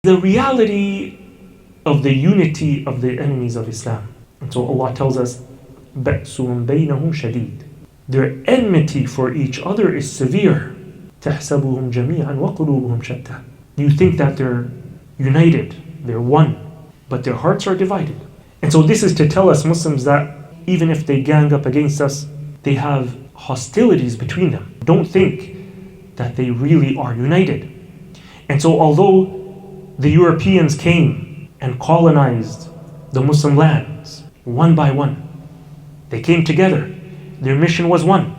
the reality of the unity of the enemies of Islam. And so Allah tells us, بَأْسُهُمْ بَيْنَهُمْ شَدِيدٌ. Their enmity for each other is severe. تَحْسَبُهُمْ جَمِيعًا وَقُلُوبُهُمْ شَتَّى. You think that they're united, they're one, but their hearts are divided. And so this is to tell us Muslims that even if they gang up against us, they have hostilities between them. Don't think that they really are united. And so although the Europeans came and colonized the Muslim lands one by one, they came together. Their mission was one: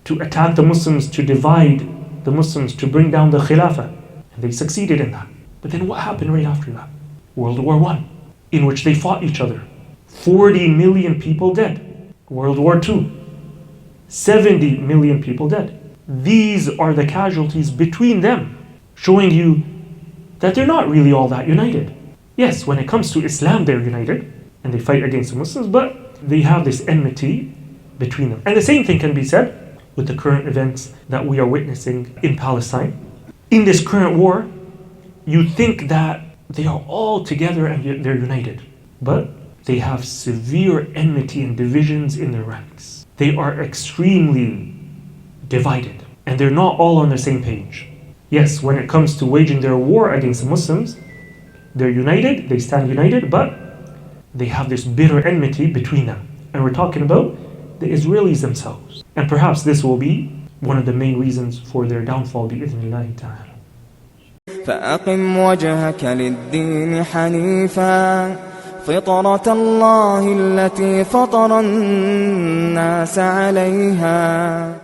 to attack the Muslims, to divide the Muslims, to bring down the Khilafah. And they succeeded in that. But then what happened right after that? World War I, in which they fought each other. 40 million people dead. World War II, 70 million people dead. These are the casualties between them, showing you that they're not really all that united. Yes, when it comes to Islam, they're united, and they fight against the Muslims, but they have this enmity between them. And the same thing can be said with the current events that we are witnessing in Palestine. In this current war, you think that they are all together and they're united, but they have severe enmity and divisions in their ranks. They are extremely divided, and they're not all on the same page. Yes, when it comes to waging their war against the Muslims, they're united, they stand united, but they have this bitter enmity between them. And we're talking about the Israelis themselves. And perhaps this will be one of the main reasons for their downfall, بإذن الله تعالى. فأقم وجهك للدين حنيفا فطرة الله التي فطر الناس عليها